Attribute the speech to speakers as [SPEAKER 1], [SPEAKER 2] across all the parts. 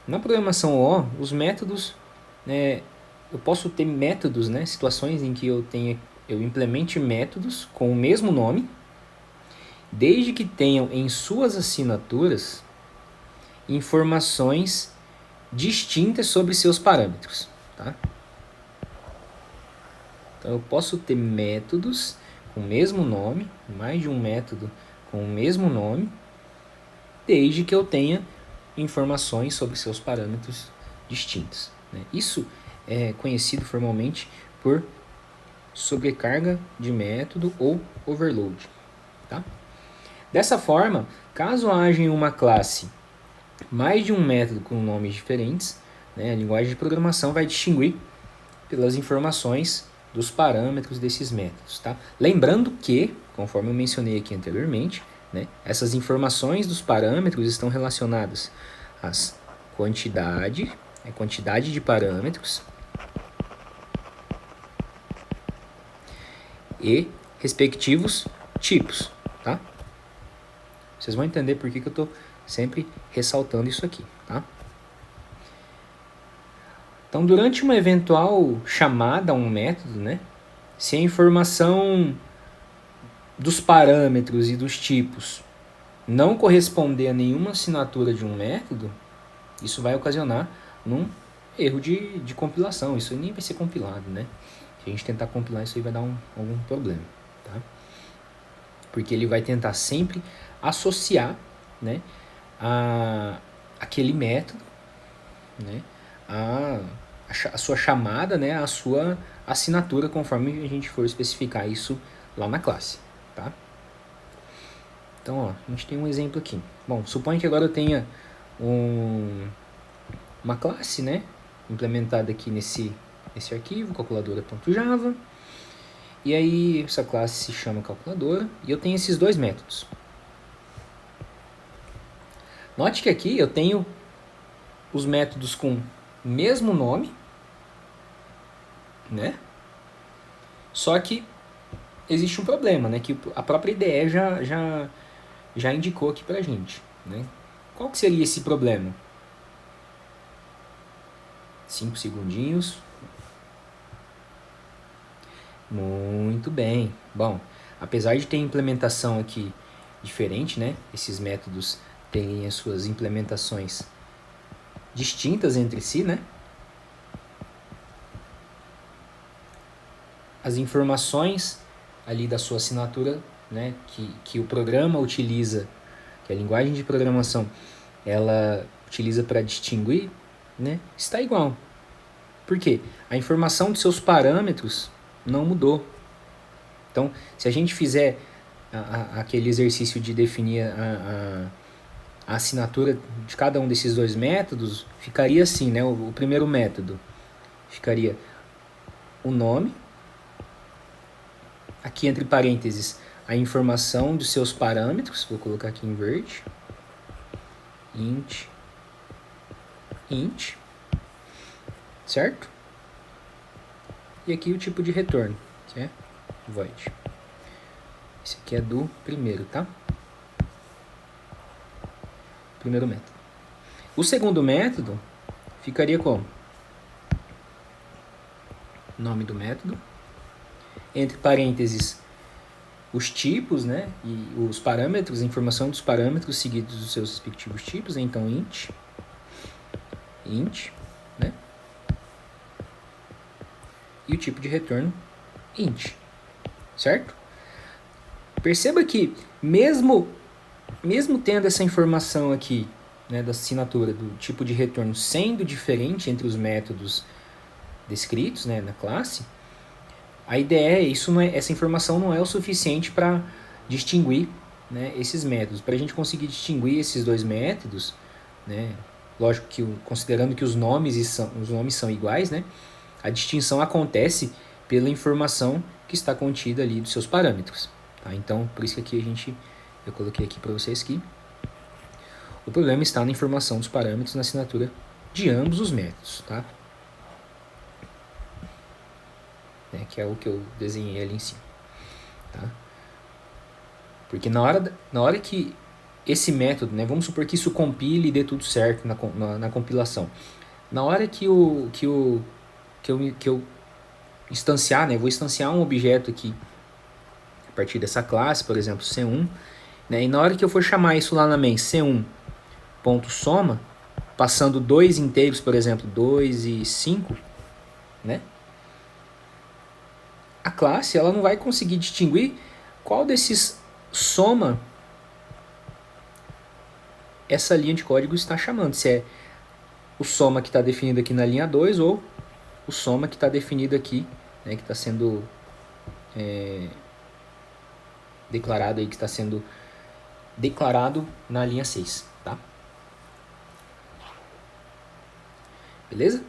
[SPEAKER 1] Na programação O, os métodos, eu posso ter métodos, situações em que eu implemente métodos com o mesmo nome, desde que tenham em suas assinaturas informações distintas sobre seus parâmetros. Tá? Então eu posso ter métodos com o mesmo nome, mais de um método com o mesmo nome, desde que eu tenha informações sobre seus parâmetros distintos. Isso é conhecido formalmente por sobrecarga de método ou overload. Tá? Dessa forma, caso haja em uma classe mais de um método com nomes diferentes, a linguagem de programação vai distinguir pelas informações dos parâmetros desses métodos. Tá? Lembrando que, conforme eu mencionei aqui anteriormente, essas informações dos parâmetros estão relacionadas às quantidade de parâmetros e respectivos tipos. Tá? Vocês vão entender por que eu estou sempre ressaltando isso aqui. Tá? Então, durante uma eventual chamada a um método, se a informação dos parâmetros e dos tipos não corresponder a nenhuma assinatura de um método, isso vai ocasionar um erro de compilação. Isso nem vai ser compilado, Se a gente tentar compilar, isso aí vai dar algum problema, tá? Porque ele vai tentar sempre associar, aquele método, a sua chamada, a sua assinatura, conforme a gente for especificar isso lá na classe, tá? Então, ó, a gente tem um exemplo aqui. Bom, suponha que agora eu tenha uma classe, implementada aqui nesse arquivo, calculadora.java. E aí, essa classe se chama calculadora e eu tenho esses dois métodos. Note que aqui eu tenho os métodos com o mesmo nome, Só que existe um problema, que a própria IDE já indicou aqui pra gente, Qual que seria esse problema? 5 segundinhos. Muito bem. Bom, apesar de ter implementação aqui diferente, esses métodos têm as suas implementações distintas entre si, As informações ali da sua assinatura, que o programa utiliza, que a linguagem de programação ela utiliza para distinguir, está igual. Por quê? A informação dos seus parâmetros não mudou. Então, se a gente fizer aquele exercício de definir a assinatura de cada um desses dois métodos, ficaria assim, o primeiro método ficaria o nome, aqui entre parênteses, a informação dos seus parâmetros, vou colocar aqui em verde, int, certo? E aqui o tipo de retorno, que é void. Esse aqui é do primeiro, tá? Primeiro método. O segundo método ficaria como? Nome do método, entre parênteses, os tipos, e os parâmetros, a informação dos parâmetros seguidos dos seus respectivos tipos, então int, e o tipo de retorno int, certo? Perceba que mesmo tendo essa informação aqui, da assinatura do tipo de retorno sendo diferente entre os métodos descritos, na classe, a ideia é essa informação não é o suficiente para distinguir, esses métodos. Para a gente conseguir distinguir esses dois métodos, lógico que considerando que os nomes são iguais, a distinção acontece pela informação que está contida ali dos seus parâmetros. Tá? Então, por isso que aqui eu coloquei aqui para vocês que o problema está na informação dos parâmetros na assinatura de ambos os métodos, tá? Que é o que eu desenhei ali em cima. Tá? Porque na hora que esse método, né, vamos supor que isso compile e dê tudo certo na compilação. Na hora que eu instanciar, né, vou instanciar um objeto aqui a partir dessa classe, por exemplo, C1, né, e na hora que eu for chamar isso lá na main, C1.soma, passando dois inteiros, por exemplo, 2 e 5, né, a classe ela não vai conseguir distinguir qual desses soma essa linha de código está chamando, se é o soma que está definido aqui na linha 2 ou o soma que está definido aqui, né, que está sendo declarado aí, que está sendo declarado na linha 6, tá? Beleza?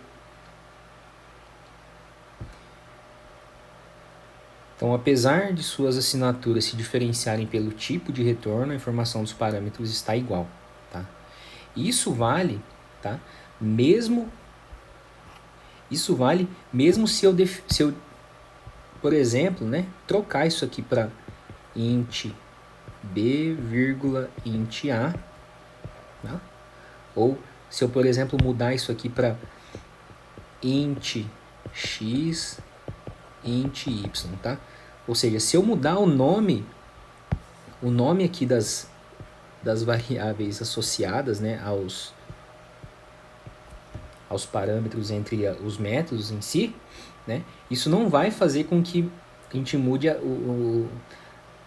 [SPEAKER 1] Então, apesar de suas assinaturas se diferenciarem pelo tipo de retorno, a informação dos parâmetros está igual, tá? Isso vale, tá? Isso vale mesmo se eu, por exemplo, né, trocar isso aqui para int b, int a, tá? Ou se eu, por exemplo, mudar isso aqui para int x, int y, tá? Ou seja, se eu mudar o nome aqui das variáveis associadas, né, aos parâmetros entre os métodos em si, né, isso não vai fazer com que a gente mude o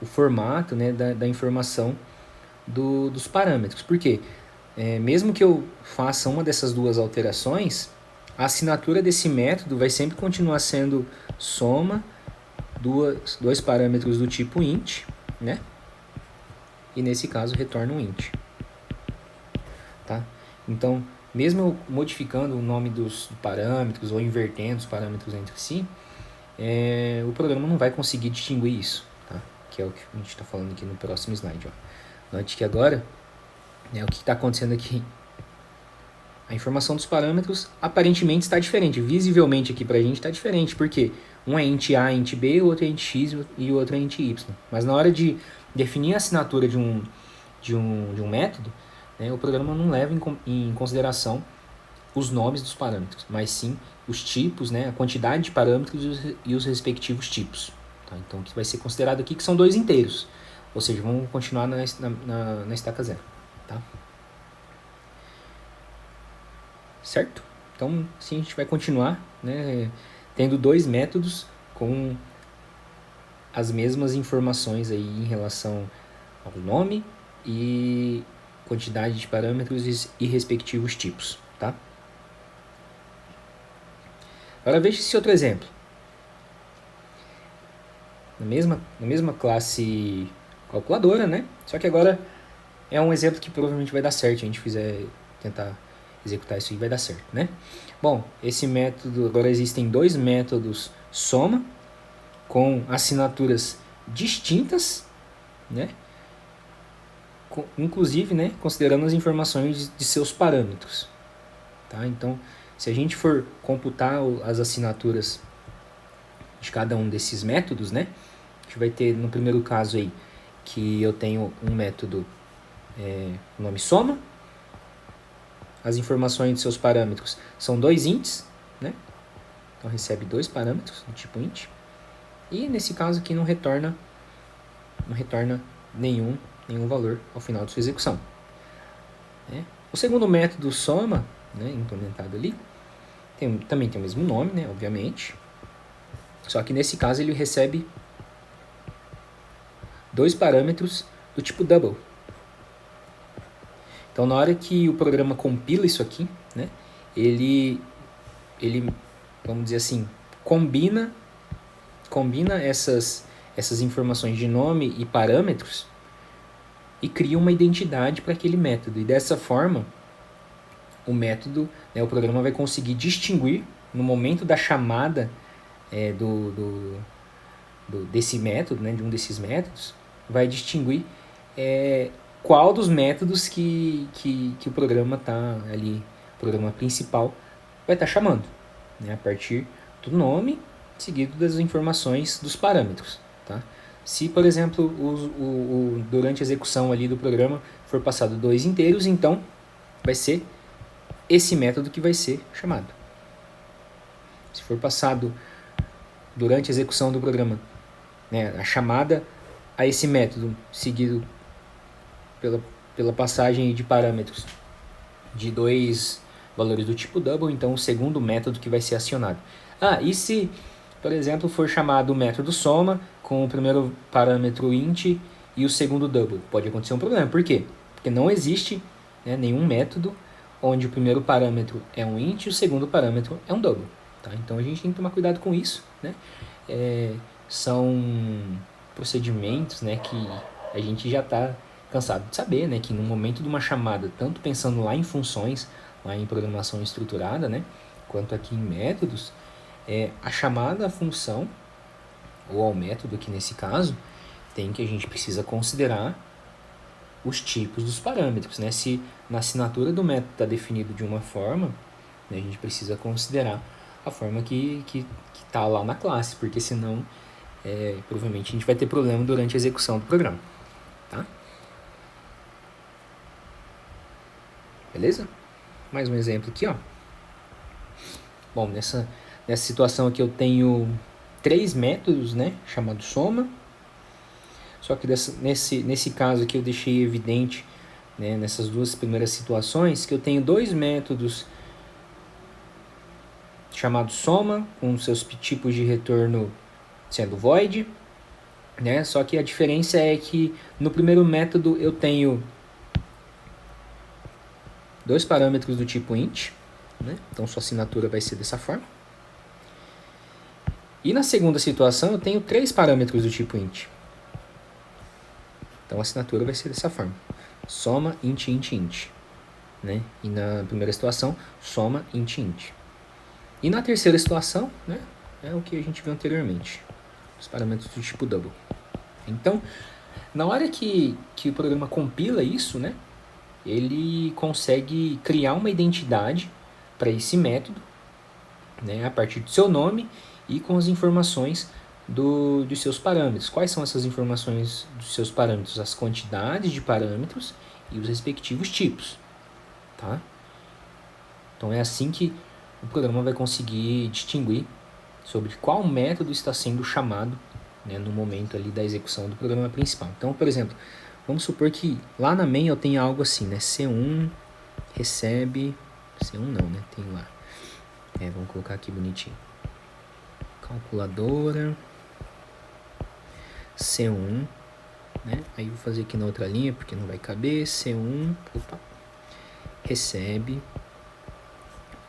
[SPEAKER 1] formato, né, da informação dos parâmetros. Por quê? Mesmo que eu faça uma dessas duas alterações, a assinatura desse método vai sempre continuar sendo soma dois parâmetros do tipo int, né? E nesse caso retorna um int, tá? Então, mesmo eu modificando o nome dos parâmetros ou invertendo os parâmetros entre si, o programa não vai conseguir distinguir isso, tá? Que é o que a gente está falando aqui no próximo slide, ó. Note que agora, né, o que está acontecendo aqui? A informação dos parâmetros aparentemente está diferente, visivelmente aqui para a gente está diferente, porque um é int a, int b, o outro é int x e o outro é int y. Mas na hora de definir a assinatura de um método, né, o programa não leva em consideração os nomes dos parâmetros, mas sim os tipos, né, a quantidade de parâmetros e os respectivos tipos. Tá? Então, o que vai ser considerado aqui que são dois inteiros, ou seja, vamos continuar na estaca zero. Tá? Certo? Então, sim, a gente vai continuar, né, tendo dois métodos com as mesmas informações aí em relação ao nome e quantidade de parâmetros e respectivos tipos, tá? Agora veja esse outro exemplo. Na mesma classe calculadora, né? Só que agora é um exemplo que provavelmente vai dar certo, se a gente tentar executar isso aí vai dar certo, né? Bom, esse método, agora existem dois métodos soma, com assinaturas distintas, né? Inclusive, né, considerando as informações de seus parâmetros. Tá? Então, se a gente for computar as assinaturas de cada um desses métodos, né, a gente vai ter no primeiro caso aí que eu tenho um método nome soma, as informações de seus parâmetros são dois ints, né? Então recebe dois parâmetros do tipo int, e nesse caso aqui não retorna nenhum valor ao final de sua execução. Né? O segundo método soma, né, implementado ali, também tem o mesmo nome, né, obviamente, só que nesse caso ele recebe dois parâmetros do tipo double. Então, na hora que o programa compila isso aqui, né, ele vamos dizer assim, combina essas informações de nome e parâmetros e cria uma identidade para aquele método. E dessa forma, o método, né, o programa vai conseguir distinguir no momento da chamada desse método, né, de um desses métodos, vai distinguir qual dos métodos que o programa está ali, o programa principal, vai estar chamando, né, a partir do nome seguido das informações dos parâmetros. Tá? Se, por exemplo, durante a execução ali do programa for passado 2 inteiros, então vai ser esse método que vai ser chamado. Se for passado durante a execução do programa, né, a chamada a esse método seguido pela passagem de parâmetros de 2 valores do tipo double, então o segundo método que vai ser acionado. E se, por exemplo, for chamado o método soma com o primeiro parâmetro int e o segundo double? Pode acontecer um problema. Por quê? Porque não existe, né, nenhum método onde o primeiro parâmetro é um int e o segundo parâmetro é um double. Tá? Então a gente tem que tomar cuidado com isso. Né? São procedimentos, né, que a gente já está cansado de saber, né, que no momento de uma chamada, tanto pensando lá em funções, lá em programação estruturada, né, quanto aqui em métodos, a chamada à função, ou ao método aqui nesse caso, a gente precisa considerar os tipos dos parâmetros. Né? Se na assinatura do método está definido de uma forma, né, a gente precisa considerar a forma que está lá na classe, porque senão provavelmente a gente vai ter problema durante a execução do programa. Tá? Beleza? Mais um exemplo aqui, ó. Bom, nessa situação aqui eu tenho 3 métodos, né, chamado soma. Só que nesse caso aqui eu deixei evidente, né, nessas 2 primeiras situações, que eu tenho 2 métodos chamados soma, com seus tipos de retorno sendo void, né? Só que a diferença é que no primeiro método eu tenho 2 parâmetros do tipo int, né? Então sua assinatura vai ser dessa forma. E na segunda situação eu tenho 3 parâmetros do tipo int. Então a assinatura vai ser dessa forma: soma int int int, né? E na primeira situação, soma int int. E na terceira situação, né, é o que a gente viu anteriormente, os parâmetros do tipo double. Então, na hora que o programa compila isso, né, ele consegue criar uma identidade para esse método, né, a partir do seu nome e com as informações dos seus parâmetros. Quais são essas informações dos seus parâmetros? As quantidades de parâmetros e os respectivos tipos. Tá? Então é assim que o programa vai conseguir distinguir sobre qual método está sendo chamado, né, no momento ali da execução do programa principal. Então, por exemplo, vamos supor que lá na main eu tenha algo assim, né? C1 recebe... C1 não, né? Tem lá. Vamos colocar aqui bonitinho. Calculadora. C1, né? Aí vou fazer aqui na outra linha, porque não vai caber. C1, opa, recebe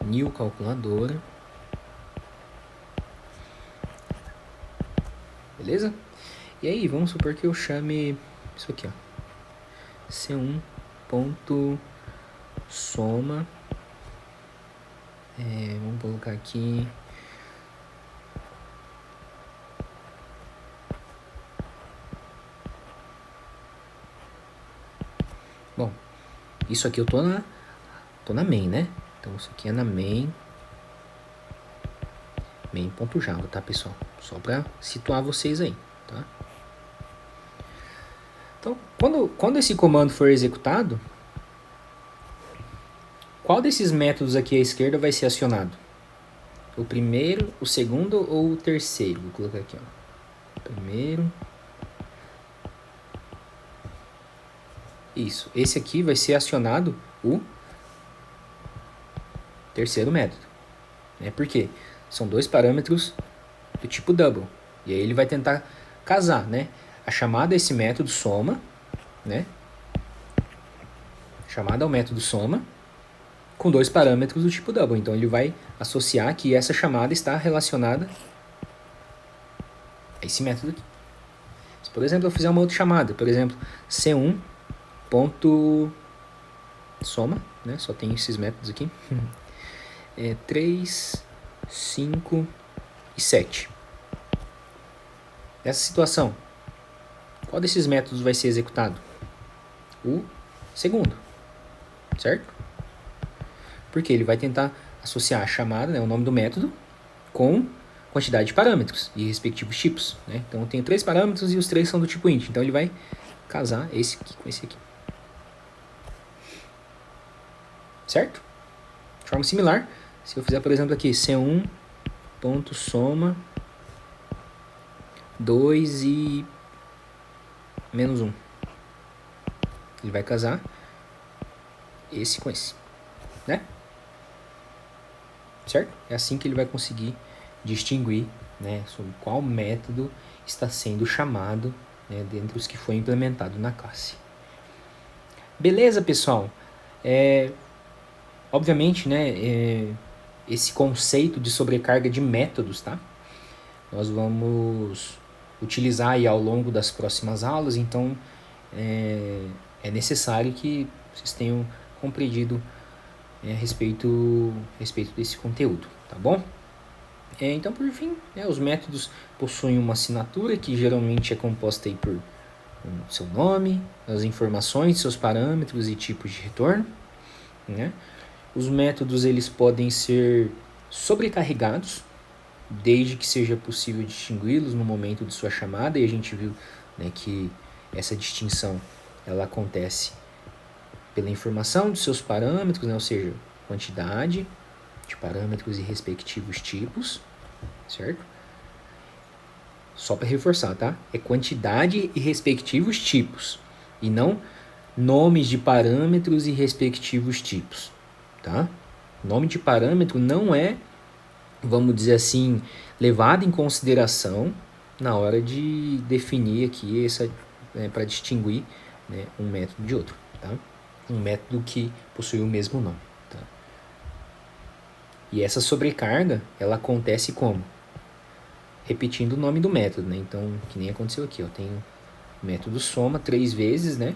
[SPEAKER 1] new calculadora. Beleza? E aí, vamos supor que eu chame isso aqui, ó. C1 ponto soma. Vamos colocar aqui. Bom, isso aqui eu tô na main, né? Então isso aqui é na main. Main.java, tá, pessoal? Só para situar vocês aí, tá? Então, quando esse comando for executado, qual desses métodos aqui à esquerda vai ser acionado? O primeiro, o segundo ou o terceiro? Vou colocar aqui, ó. Primeiro. Isso. Esse aqui vai ser acionado o terceiro método. Por quê? São 2 parâmetros do tipo double. E aí ele vai tentar casar, né? A chamada a esse método soma, né? Chamada ao método soma com 2 parâmetros do tipo double. Então ele vai associar que essa chamada está relacionada a esse método aqui. Se, por exemplo, eu fizer uma outra chamada, por exemplo, C1 ponto soma, né? Só tem esses métodos aqui. 3, 5 e 7. Nessa situação, qual desses métodos vai ser executado? O segundo, certo? Porque ele vai tentar associar a chamada, né, o nome do método, com quantidade de parâmetros e respectivos tipos. Né? Então eu tenho 3 parâmetros e os 3 são do tipo int. Então ele vai casar esse aqui com esse aqui. certo? De forma similar, se eu fizer, por exemplo, aqui C1.soma 2 e menos 1, ele vai casar esse com esse, né? Certo? É assim que ele vai conseguir distinguir, né, sobre qual método está sendo chamado, né, dentre os que foi implementado na classe. Beleza, pessoal? Obviamente, né, esse conceito de sobrecarga de métodos, tá? Nós vamos utilizar aí ao longo das próximas aulas, então é necessário que vocês tenham compreendido a respeito desse conteúdo, tá bom? Então, por fim, os métodos possuem uma assinatura que geralmente é composta aí por o seu nome, as informações, seus parâmetros e tipos de retorno, né? Os métodos eles podem ser sobrecarregados, desde que seja possível distingui-los no momento de sua chamada, e a gente viu, né, que essa distinção ela acontece pela informação dos seus parâmetros, né, ou seja, quantidade de parâmetros e respectivos tipos, certo? Só para reforçar, tá? É quantidade e respectivos tipos, e não nomes de parâmetros e respectivos tipos, tá? Nome de parâmetro não é, vamos dizer assim, levado em consideração na hora de definir aqui para distinguir, né, um método de outro, tá? Um método que possui o mesmo nome, tá? E essa sobrecarga, ela acontece como? Repetindo o nome do método, né? Então, que nem aconteceu aqui, ó, tem o método soma 3 vezes, né?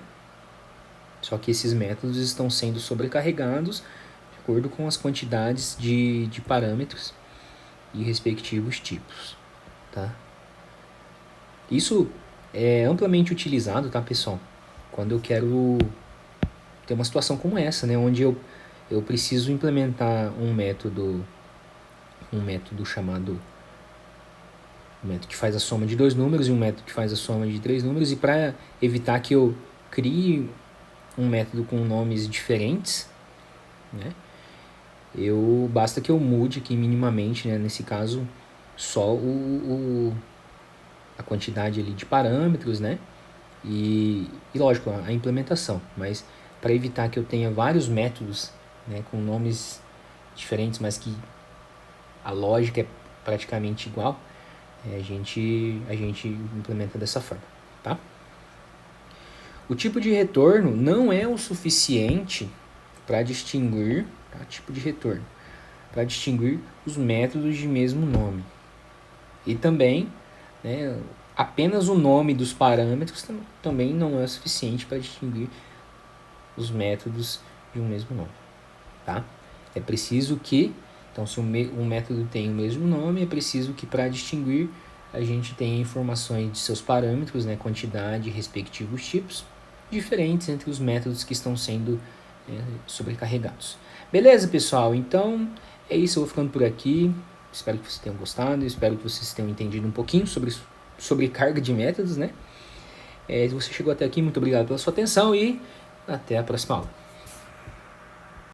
[SPEAKER 1] Só que esses métodos estão sendo sobrecarregados de acordo com as quantidades de parâmetros e respectivos tipos, tá? Isso é amplamente utilizado, tá, pessoal? Quando eu quero ter uma situação como essa, né? Onde eu preciso implementar um método chamado um método que faz a soma de 2 números e um método que faz a soma de 3 números, e para evitar que eu crie um método com nomes diferentes, né, basta que eu mude aqui minimamente, né, nesse caso, só a quantidade ali de parâmetros, né, e lógico, a implementação, mas para evitar que eu tenha vários métodos, né, com nomes diferentes, mas que a lógica é praticamente igual, a gente implementa dessa forma, tá? O tipo de retorno não é o suficiente para distinguir, tá? Tipo de retorno, para distinguir os métodos de mesmo nome. E também, né, apenas o nome dos parâmetros também não é suficiente para distinguir os métodos de um mesmo nome, tá? É preciso que, então, se um método tem o mesmo nome, é preciso que para distinguir a gente tenha informações de seus parâmetros, né, quantidade e respectivos tipos, diferentes entre os métodos que estão sendo sobrecarregados. Beleza, pessoal? Então, é isso, eu vou ficando por aqui. Espero que vocês tenham gostado, espero que vocês tenham entendido um pouquinho sobre carga de métodos, né? Se você chegou até aqui, muito obrigado pela sua atenção e até a próxima aula.